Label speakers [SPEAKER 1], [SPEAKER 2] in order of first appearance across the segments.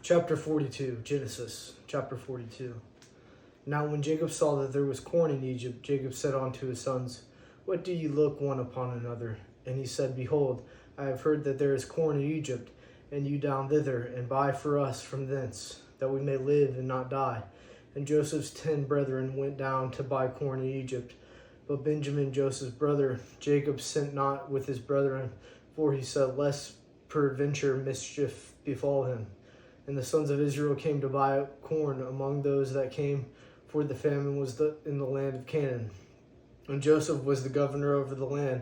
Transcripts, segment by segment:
[SPEAKER 1] Chapter 42, Genesis, chapter 42. Now when Jacob saw that there was corn in Egypt, Jacob said unto his sons, What do ye look one upon another? And he said, Behold, I have heard that there is corn in Egypt, and you down thither, and buy for us from thence, that we may live and not die. And Joseph's 10 brethren went down to buy corn in Egypt. But Benjamin, Joseph's brother, Jacob sent not with his brethren, for he said, Lest peradventure mischief befall him. And the sons of Israel came to buy corn among those that came, for the famine was in the land of Canaan. And Joseph was the governor over the land,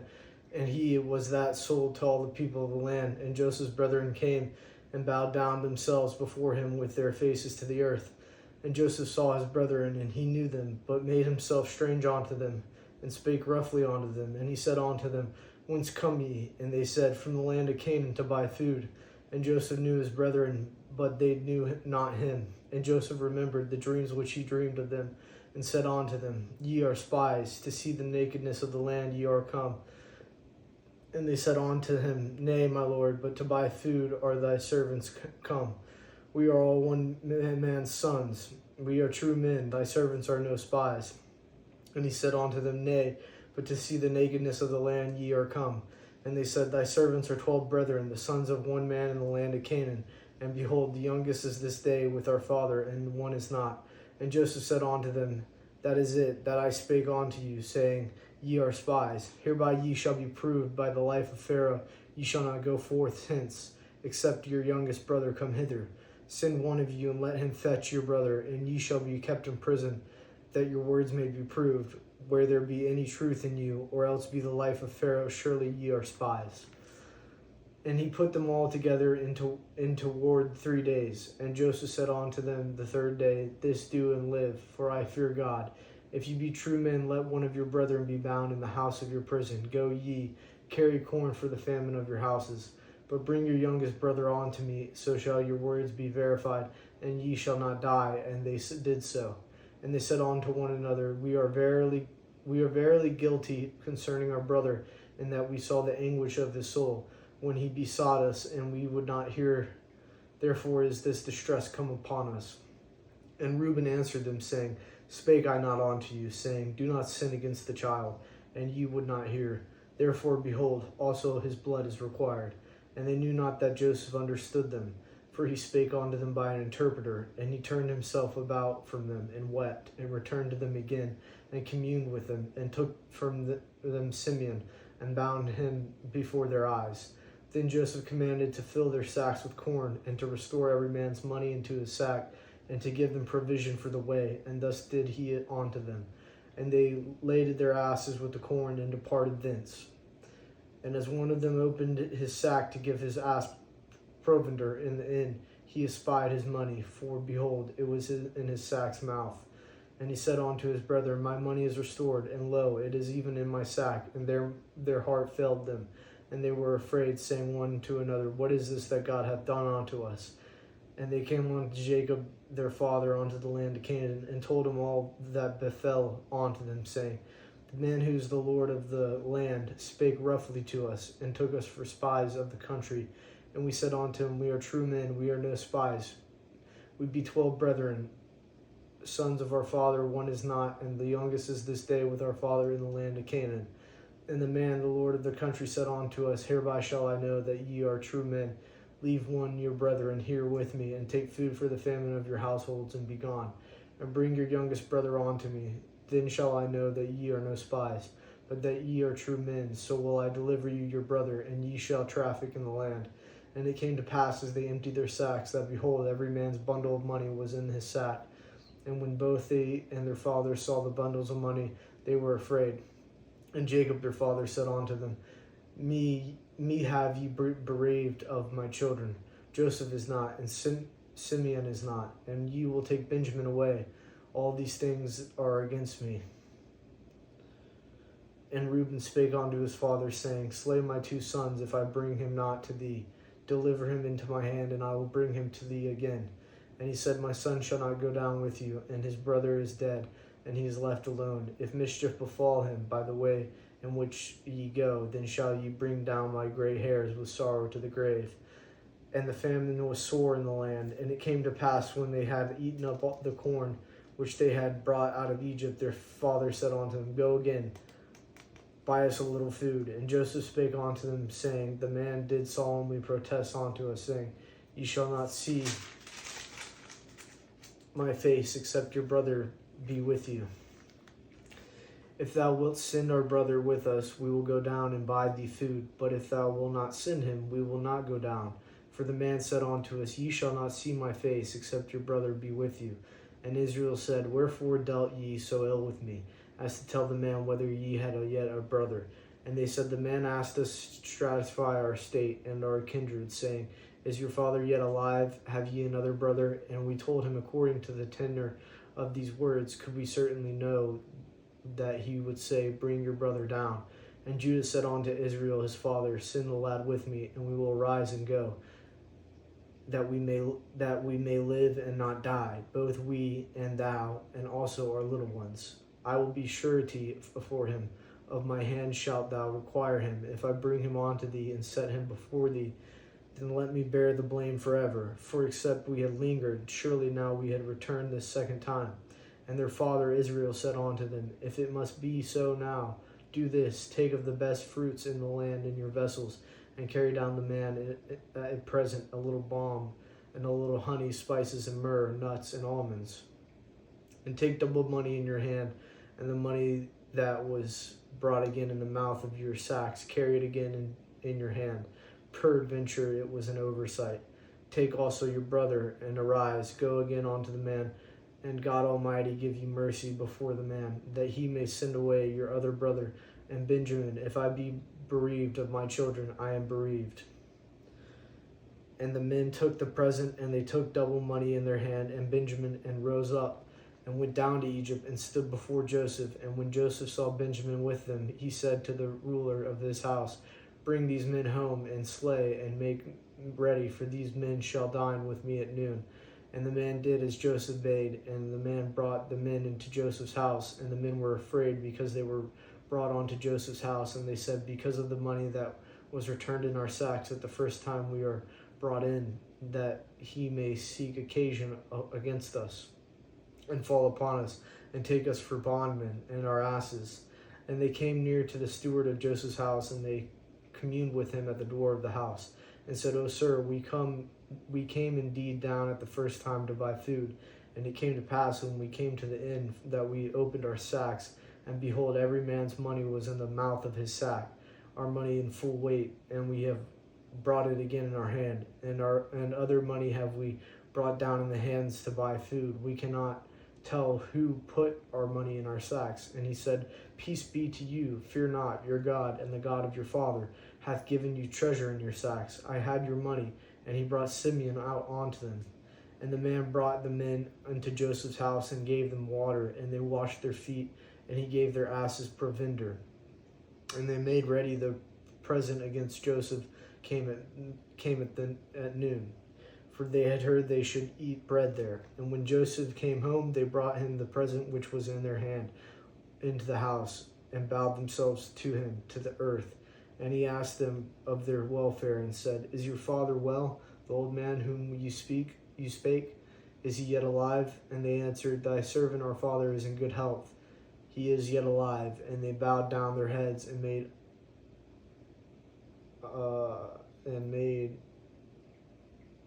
[SPEAKER 1] and he was that sold to all the people of the land. And Joseph's brethren came and bowed down themselves before him with their faces to the earth. And Joseph saw his brethren, and he knew them, but made himself strange unto them, and spake roughly unto them. And he said unto them, Whence come ye? And they said, From the land of Canaan to buy food. And Joseph knew his brethren, but they knew not him. And Joseph remembered the dreams which he dreamed of them, and said unto them, Ye are spies, to see the nakedness of the land ye are come. And they said unto him, Nay, my lord, but to buy food are thy servants come. We are all one man's sons. We are true men, thy servants are no spies. And he said unto them, Nay, but to see the nakedness of the land ye are come. And they said, Thy servants are 12 brethren, the sons of one man in the land of Canaan. And behold, the youngest is this day with our father, and one is not. And Joseph said unto them, That is it, that I spake unto you, saying, Ye are spies. Hereby ye shall be proved by the life of Pharaoh. Ye shall not go forth hence, except your youngest brother come hither. Send one of you, and let him fetch your brother, and ye shall be kept in prison, that your words may be proved, where there be any truth in you, or else be the life of Pharaoh. Surely ye are spies. And he put them all together into ward 3 days. And Joseph said unto them the third day, This do and live, for I fear God. If ye be true men, let one of your brethren be bound in the house of your prison. Go ye, carry corn for the famine of your houses. But bring your youngest brother unto me, so shall your words be verified, and ye shall not die. And they did so. And they said unto one another, We are verily guilty concerning our brother, in that we saw the anguish of his soul, when he besought us, and we would not hear. Therefore is this distress come upon us. And Reuben answered them, saying, Spake I not unto you, saying, Do not sin against the child, and ye would not hear. Therefore, behold, also his blood is required. And they knew not that Joseph understood them, for he spake unto them by an interpreter. And he turned himself about from them, and wept, and returned to them again, and communed with them, and took from them Simeon, and bound him before their eyes. Then Joseph commanded to fill their sacks with corn, and to restore every man's money into his sack, and to give them provision for the way. And thus did he it unto them. And they laded their asses with the corn, and departed thence. And as one of them opened his sack to give his ass provender in the inn, he espied his money, for behold, it was in his sack's mouth. And he said unto his brethren, My money is restored, and lo, it is even in my sack. And their heart failed them, and they were afraid, saying one to another, What is this that God hath done unto us? And they came unto Jacob their father unto the land of Canaan, and told him all that befell unto them, saying, The man who is the Lord of the land spake roughly to us, and took us for spies of the country. And we said unto him, We are true men, we are no spies. We be 12 brethren, sons of our father, one is not, and the youngest is this day with our father in the land of Canaan. And the man, the Lord of the country, said unto us, Hereby shall I know that ye are true men. Leave one your brethren here with me, and take food for the famine of your households, and be gone. And bring your youngest brother unto me. Then shall I know that ye are no spies, but that ye are true men. So will I deliver you your brother, and ye shall traffic in the land. And it came to pass, as they emptied their sacks, that behold, every man's bundle of money was in his sack. And when both they and their father saw the bundles of money, they were afraid. And Jacob their father said unto them, Me have ye bereaved of my children. Joseph is not, and Simeon is not, and ye will take Benjamin away. All these things are against me. And Reuben spake unto his father, saying, Slay my 2 sons, if I bring him not to thee. Deliver him into my hand, and I will bring him to thee again. And he said, My son shall not go down with you, and his brother is dead, and he is left alone. If mischief befall him by the way in which ye go, then shall ye bring down my gray hairs with sorrow to the grave. And the famine was sore in the land. And it came to pass, when they had eaten up all the corn which they had brought out of Egypt, their father said unto them, Go again, buy us a little food. And Joseph spake unto them, saying, The man did solemnly protest unto us, saying, Ye shall not see my face, except your brother be with you. If thou wilt send our brother with us, we will go down and buy thee food. But if thou wilt not send him, we will not go down. For the man said unto us, Ye shall not see my face, except your brother be with you. And Israel said, Wherefore dealt ye so ill with me, as to tell the man whether ye had yet a brother? And they said, The man asked us to stratify our state and our kindred, saying, Is your father yet alive? Have ye another brother? And we told him according to the tenor of these words, could we certainly know that he would say, Bring your brother down. And Judah said unto Israel his father, Send the lad with me, and we will arise and go, that we may live and not die, both we and thou, and also our little ones. I will be surety for him. Of my hand shalt thou require him. If I bring him unto thee and set him before thee, then let me bear the blame forever. For except we had lingered, surely now we had returned this second time. And their father Israel said unto them, If it must be so now, do this, take of the best fruits in the land in your vessels, and carry down the man at present a little balm, and a little honey, spices, and myrrh, nuts, and almonds. And take double money in your hand, and the money that was brought again in the mouth of your sacks, carry it again in your hand. Peradventure it was an oversight. Take also your brother, and arise, go again unto the man, and God Almighty give you mercy before the man, that he may send away your other brother and Benjamin. If I be bereaved of my children, I am bereaved. And the men took the present, and they took double money in their hand, and Benjamin, and rose up, and went down to Egypt, and stood before Joseph. And when Joseph saw Benjamin with them, he said to the ruler of his house, Bring these men home, and slay, and make ready, for these men shall dine with me at noon. And the man did as Joseph bade, and the man brought the men into Joseph's house. And the men were afraid, because they were brought onto Joseph's house, and they said, Because of the money that was returned in our sacks at the first time we are brought in, that he may seek occasion against us, and fall upon us, and take us for bondmen and our asses. And they came near to the steward of Joseph's house, and they communed with him at the door of the house, and said, O sir, we came indeed down at the first time to buy food. And it came to pass, when we came to the inn, that we opened our sacks, and behold, every man's money was in the mouth of his sack, our money in full weight, and we have brought it again in our hand, and other money have we brought down in the hands to buy food. We cannot tell who put our money in our sacks. And he said, Peace be to you, fear not, your God and the God of your father hath given you treasure in your sacks. I had your money. And he brought Simeon out unto them. And the man brought the men unto Joseph's house, and gave them water, and they washed their feet, and he gave their asses provender. And they made ready the present against Joseph came at noon, for they had heard they should eat bread there. And when Joseph came home, they brought him the present which was in their hand into the house, and bowed themselves to him to the earth. And he asked them of their welfare, and said, Is your father well? The old man whom you spake, is he yet alive? And they answered, Thy servant our father is in good health. He is yet alive. And they bowed down their heads, and made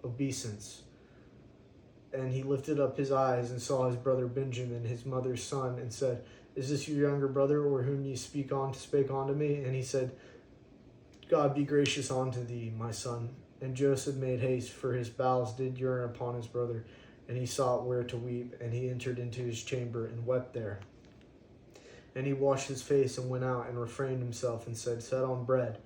[SPEAKER 1] obeisance. And he lifted up his eyes, and saw his brother Benjamin, his mother's son, and said, Is this your younger brother, or whom ye spake unto me? And he said, God be gracious unto thee, my son. And Joseph made haste, for his bowels did yearn upon his brother, and he sought where to weep, and he entered into his chamber, and wept there. And he washed his face, and went out, and refrained himself, and said, Set on bread.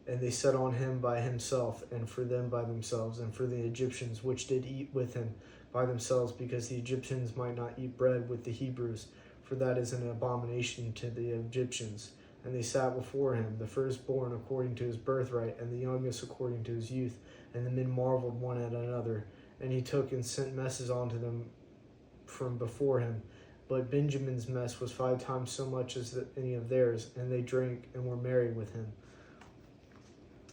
[SPEAKER 1] And they set on him by himself, and for them by themselves, and for the Egyptians which did eat with him by themselves, because the Egyptians might not eat bread with the Hebrews, for that is an abomination to the Egyptians. And they sat before him, the firstborn according to his birthright, and the youngest according to his youth. And the men marveled one at another. And he took and sent messes unto them from before him. But Benjamin's mess was 5 times so much as any of theirs, and they drank and were merry with him.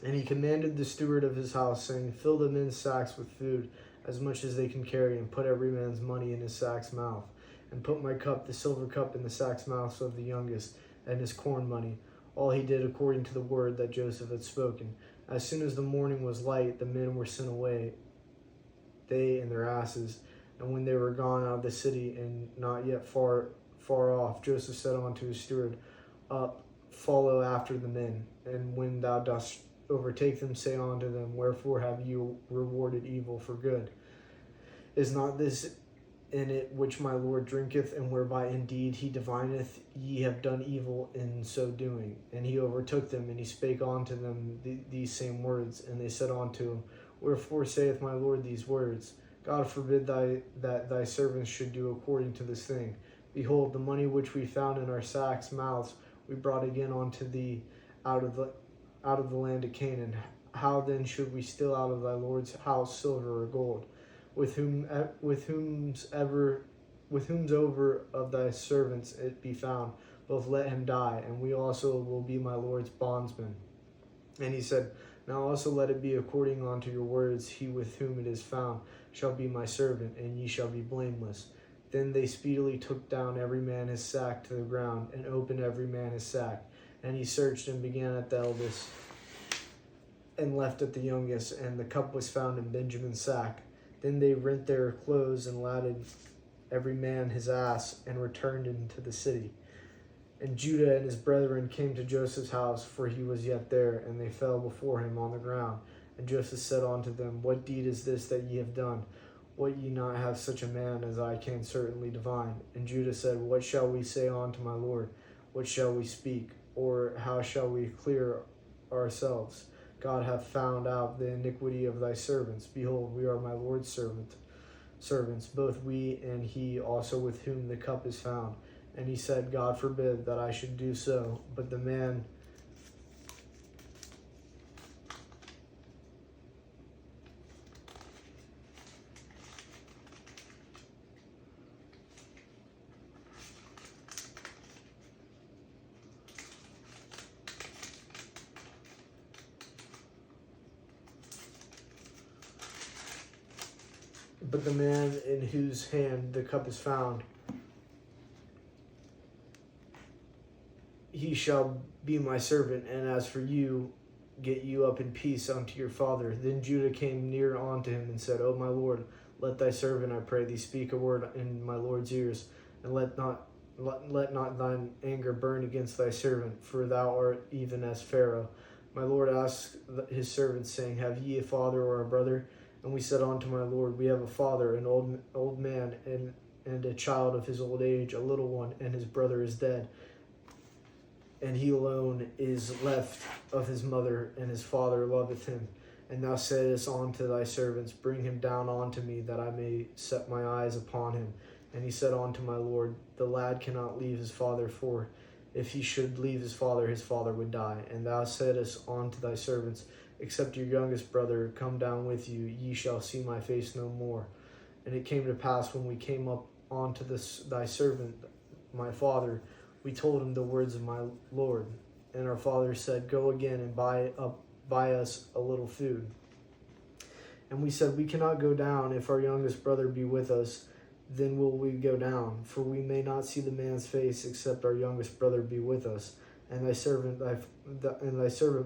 [SPEAKER 1] And he commanded the steward of his house, saying, Fill the men's sacks with food, as much as they can carry, and put every man's money in his sack's mouth. And put my cup, the silver cup, in the sack's mouth of the youngest, and his corn money. All he did according to the word that Joseph had spoken. As soon as the morning was light, the men were sent away, they and their asses. And when they were gone out of the city, and not yet far off, Joseph said unto his steward, Up, follow after the men, and when thou dost overtake them, say unto them, Wherefore have you rewarded evil for good? Is not this in it which my Lord drinketh, and whereby indeed he divineth ye have done evil in so doing? And he overtook them, and he spake unto them these same words. And they said unto him, Wherefore saith my Lord these words? God forbid that thy servants should do according to this thing. Behold, the money which we found in our sacks' mouths we brought again unto thee out of the land of Canaan. How then should we steal out of thy Lord's house silver or gold? With whomsoever of thy servants it be found, both let him die, and we also will be my Lord's bondsmen. And he said, Now also let it be according unto your words. He with whom it is found shall be my servant, and ye shall be blameless. Then they speedily took down every man his sack to the ground, and opened every man his sack. And he searched and began at the eldest, and left at the youngest, and the cup was found in Benjamin's sack. Then they rent their clothes, and ladded every man his ass, and returned into the city. And Judah and his brethren came to Joseph's house, for he was yet there, and they fell before him on the ground. And Joseph said unto them, What deed is this that ye have done? What ye not have such a man as I can certainly divine? And Judah said, What shall we say unto my Lord? What shall we speak? Or how shall we clear ourselves? God hath found out the iniquity of thy servants. Behold, we are my Lord's servants, both we and he also with whom the cup is found. And he said, God forbid that I should do so. But the man in whose hand the cup is found, he shall be my servant, and as for you, get you up in peace unto your father. Then Judah came near unto him and said, O my Lord, let thy servant, I pray thee, speak a word in my Lord's ears, and let not thine anger burn against thy servant, for thou art even as Pharaoh. My Lord asked his servants, saying, Have ye a father or a brother? And we said unto my Lord, We have a father, an old man, and a child of his old age, a little one, and his brother is dead. And he alone is left of his mother, and his father loveth him. And thou saidst unto thy servants, Bring him down unto me, that I may set my eyes upon him. And he said unto my Lord, The lad cannot leave his father, for if he should leave his father would die. And thou saidst unto thy servants, Except your youngest brother come down with you, ye shall see my face no more. And it came to pass, when we came up unto thy servant, my father, we told him the words of my Lord. And our father said, Go again and buy us a little food. And we said, We cannot go down. If our youngest brother be with us, then will we go down. For we may not see the man's face, except our youngest brother be with us. And thy servant,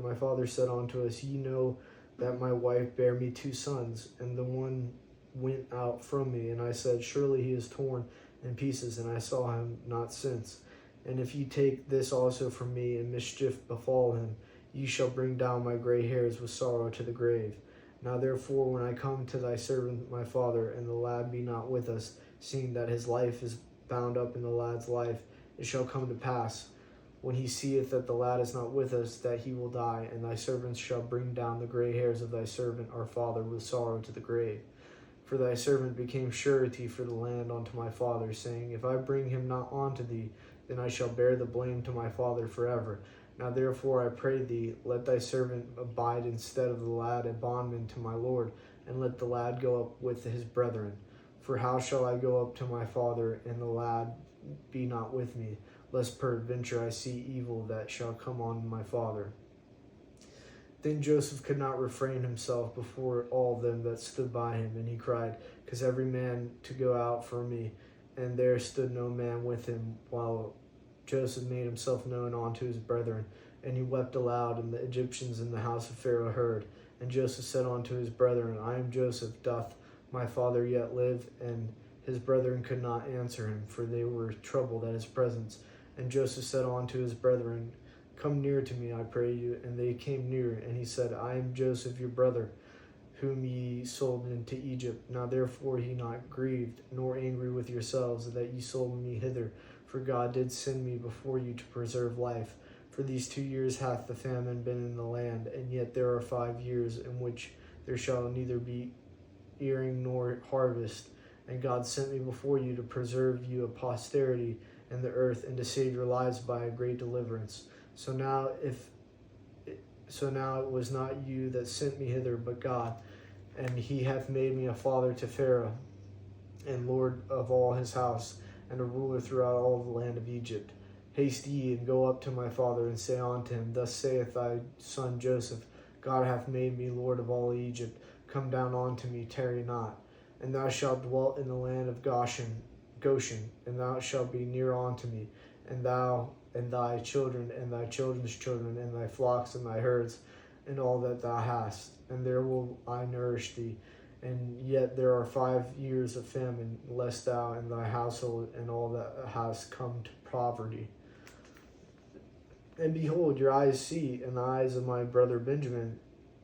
[SPEAKER 1] my father, said unto us, Ye know that my wife bare me 2 sons, and the one went out from me. And I said, Surely he is torn in pieces, and I saw him not since. And if ye take this also from me, and mischief befall him, ye shall bring down my gray hairs with sorrow to the grave. Now therefore, when I come to thy servant my father, and the lad be not with us, seeing that his life is bound up in the lad's life, it shall come to pass, when he seeth that the lad is not with us, that he will die, and thy servants shall bring down the gray hairs of thy servant our father with sorrow to the grave. For thy servant became surety for the land unto my father, saying, If I bring him not unto thee, then I shall bear the blame to my father forever. Now therefore I pray thee, let thy servant abide instead of the lad a bondman to my Lord, and let the lad go up with his brethren. For how shall I go up to my father, and the lad be not with me, lest peradventure I see evil that shall come on my father? Then Joseph could not refrain himself before all them that stood by him, and he cried, "Cause every man to go out for me." And there stood no man with him, while Joseph made himself known unto his brethren. And he wept aloud, and the Egyptians in the house of Pharaoh heard. And Joseph said unto his brethren, I am Joseph, doth my father yet live? And his brethren could not answer him, for they were troubled at his presence. And Joseph said unto his brethren, Come near to me, I pray you. And they came near, and he said, I am Joseph your brother, whom ye sold into Egypt. Now therefore he not grieved, nor angry with yourselves, that ye sold me hither. For God did send me before you to preserve life. For these 2 years hath the famine been in the land, and yet there are 5 years in which there shall neither be earing nor harvest. And God sent me before you to preserve you a posterity in the earth, and to save your lives by a great deliverance. So now it was not you that sent me hither, but God, and he hath made me a father to Pharaoh, and lord of all his house, and a ruler throughout all the land of Egypt. Haste ye, and go up to my father, and say unto him, Thus saith thy son Joseph, God hath made me lord of all Egypt. Come down unto me, tarry not. And thou shalt dwell in the land of Goshen, and thou shalt be near unto me, and thou and thy children, and thy children's children, and thy flocks, and thy herds, and all that thou hast. And there will I nourish thee. And yet there are 5 years of famine, lest thou and thy household and all that hast come to poverty. And behold, your eyes see, and the eyes of my brother Benjamin,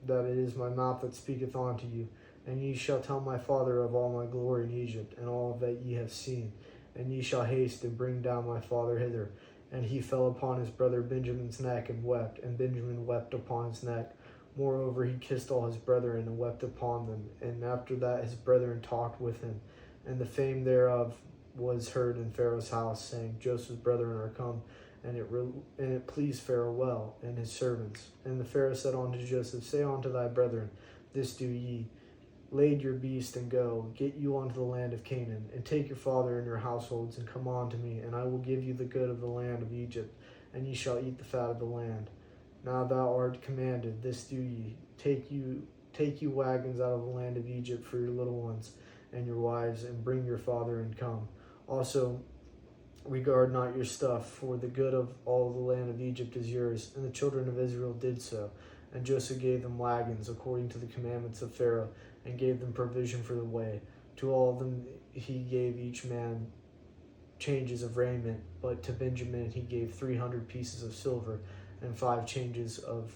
[SPEAKER 1] that it is my mouth that speaketh unto you. And ye shall tell my father of all my glory in Egypt, and all that ye have seen. And ye shall haste and bring down my father hither. And he fell upon his brother Benjamin's neck and wept, and Benjamin wept upon his neck. Moreover, he kissed all his brethren and wept upon them. And after that his brethren talked with him. And the fame thereof was heard in Pharaoh's house, saying, Joseph's brethren are come. And it pleased Pharaoh well, and his servants. And the Pharaoh said unto Joseph, Say unto thy brethren, This do ye, lade your beast, and go, get you unto the land of Canaan, and take your father and your households, and come unto me, and I will give you the good of the land of Egypt, and ye shall eat the fat of the land. Now thou art commanded, this do ye, take you wagons out of the land of Egypt for your little ones and your wives, and bring your father and come. Also regard not your stuff, for the good of all the land of Egypt is yours. And the children of Israel did so. And Joseph gave them wagons according to the commandments of Pharaoh, and gave them provision for the way. To all of them he gave each man changes of raiment, but to Benjamin he gave 300 pieces of silver, and 5 changes of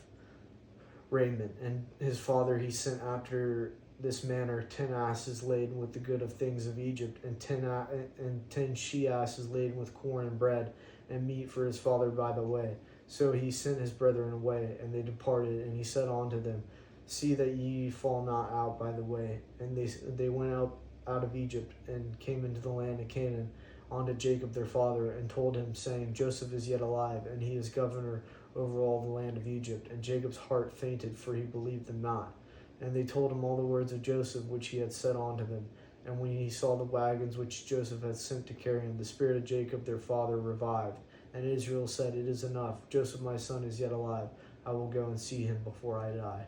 [SPEAKER 1] raiment. And his father he sent after this manner 10 asses laden with the good of things of Egypt, and 10 she asses laden with corn and bread and meat for his father by the way. So he sent his brethren away, and they departed. And he said unto them, See that ye fall not out by the way. And they went out of Egypt, and came into the land of Canaan unto Jacob their father, and told him, saying, Joseph is yet alive, and he is governor over all the land of Egypt. And Jacob's heart fainted, for he believed them not. And they told him all the words of Joseph which he had said unto them. And when he saw the wagons which Joseph had sent to carry him, the spirit of Jacob their father revived. And Israel said, It is enough. Joseph my son is yet alive. I will go and see him before I die.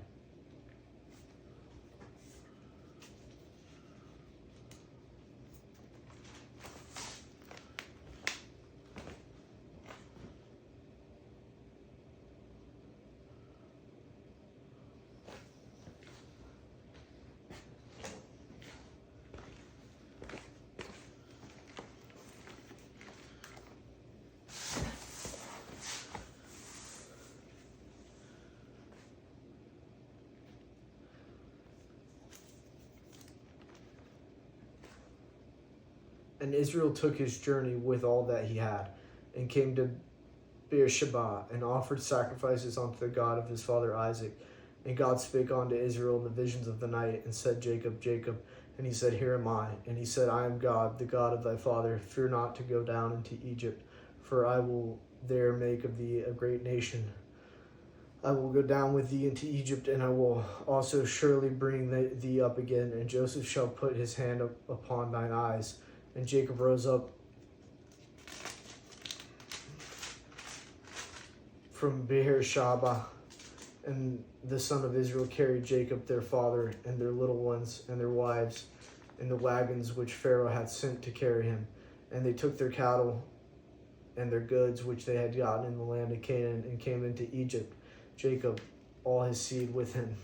[SPEAKER 1] And Israel took his journey with all that he had, and came to Beersheba, and offered sacrifices unto the God of his father Isaac. And God spake unto Israel in the visions of the night, and said, Jacob, Jacob. And he said, Here am I. And he said, I am God, the God of thy father. Fear not to go down into Egypt, for I will there make of thee a great nation. I will go down with thee into Egypt, and I will also surely bring thee up again. And Joseph shall put his hand upon thine eyes. And Jacob rose up from Beersheba And the son of Israel carried Jacob their father and their little ones and their wives in the wagons which Pharaoh had sent to carry him. And they took their cattle and their goods which they had gotten in the land of Canaan and came into Egypt. Jacob, all his seed with him,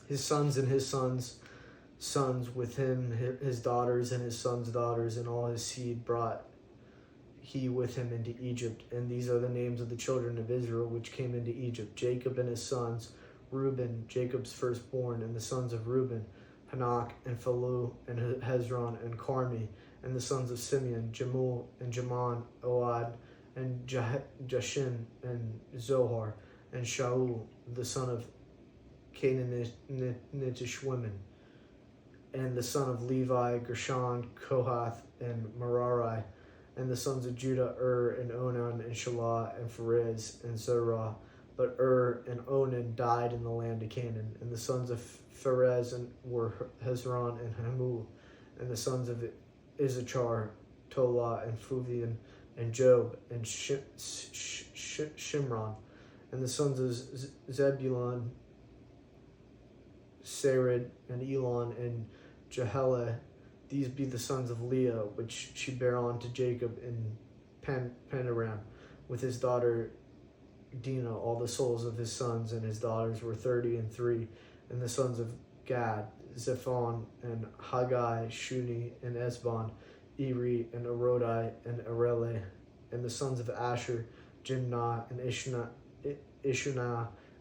[SPEAKER 1] his sons and his sons' sons with him, his daughters and his sons' daughters, and all his seed brought he with him into Egypt. And these are the names of the children of Israel which came into Egypt: Jacob and his sons, Reuben, Jacob's firstborn, and the sons of Reuben, Hanok and Phalu and Hezron and Carmi, and the sons of Simeon, Jemuel and Jaman, Oad and Jashin and Zohar, and Shaul, the son of Canaanitish women, and the son of Levi, Gershon, Kohath, and Merari, and the sons of Judah, and Onan, and Shelah, and Pharez, and Zerah. But and Onan died in the land of Canaan. And the sons of Pharez were Hezron and Hamul. And the sons of Issachar, Tola, and Phuvian, and Job, and Shimron. And the sons of Zebulun, Sered, and Elon, and Jehelah. These be the sons of Leah, which she bare unto Jacob in Panaram, with his daughter Dinah. All the souls of his sons and his daughters were 33. And the sons of Gad, Zephon, and Haggai, Shuni, and Esbon, Eri, and Arodi, and Arele. And the sons of Asher, Jimnah, and Ishunah,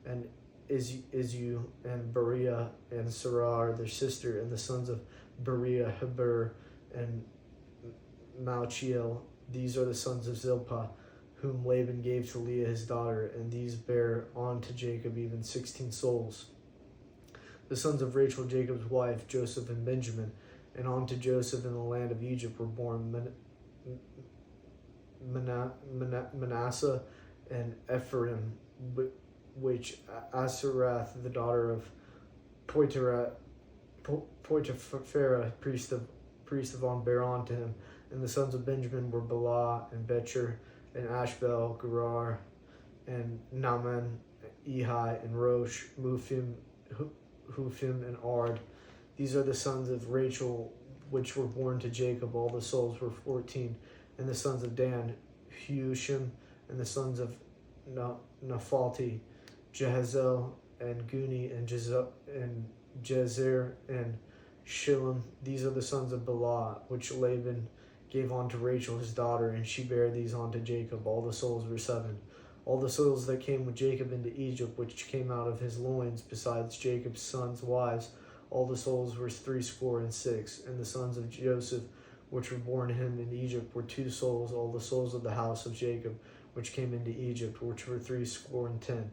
[SPEAKER 1] and Izu, and Beriah, and Sarar, their sister. And the sons of Beriah, Heber, and Malchiel. These are the sons of Zilpah, whom Laban gave to Leah his daughter, and these bare on to Jacob even 16 souls. The sons of Rachel, Jacob's wife, Joseph and Benjamin, and unto Joseph in the land of Egypt were born Manasseh and Ephraim, which Asarath, the daughter of Potiphera, priest of On, bare unto him. And the sons of Benjamin were Bela and Becher, and Ashbel, Gerar, and Naaman, Ehi, and Rosh, Muphim, and Ard. These are the sons of Rachel, which were born to Jacob. All the souls were 14. And the sons of Dan, Hushim, and the sons of Naphalti, Jehazel, and Guni, and Jezer, and Shillam. These are the sons of Bela, which Laban gave unto Rachel his daughter, and she bare these unto Jacob. All the souls were 7. All the souls that came with Jacob into Egypt, which came out of his loins, besides Jacob's sons' wives, all the souls were 66. And the sons of Joseph, which were born to him in Egypt, were 2 souls. All the souls of the house of Jacob, which came into Egypt, which were 10.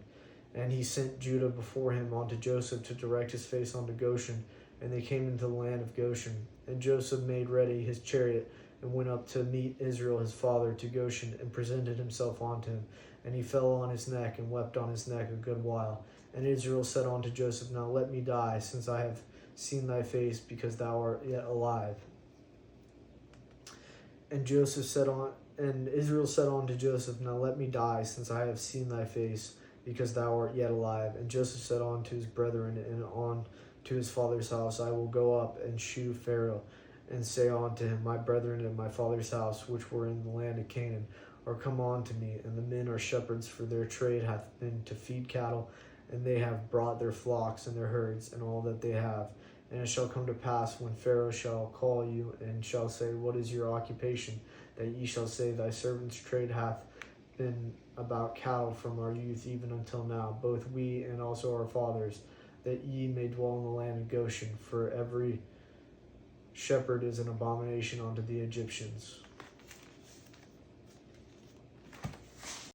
[SPEAKER 1] And he sent Judah before him unto Joseph to direct his face unto Goshen. And they came into the land of Goshen. And Joseph made ready his chariot, and went up to meet Israel his father to Goshen, and presented himself unto him. And he fell on his neck, and wept on his neck a good while. And Israel said unto Joseph, Now let me die, since I have seen thy face, because thou art yet alive. And Israel said unto Joseph, Now let me die, since I have seen thy face, because thou art yet alive. And Joseph said unto his brethren and on to his father's house, I will go up and shew Pharaoh, and say unto him, My brethren and my father's house, which were in the land of Canaan, are come on to me, and the men are shepherds, for their trade hath been to feed cattle, and they have brought their flocks and their herds, and all that they have. And it shall come to pass, when Pharaoh shall call you, and shall say, What is your occupation? That ye shall say, Thy servant's trade hath been about cattle from our youth even until now, both we and also our fathers, that ye may dwell in the land of Goshen, for every shepherd is an abomination unto the Egyptians.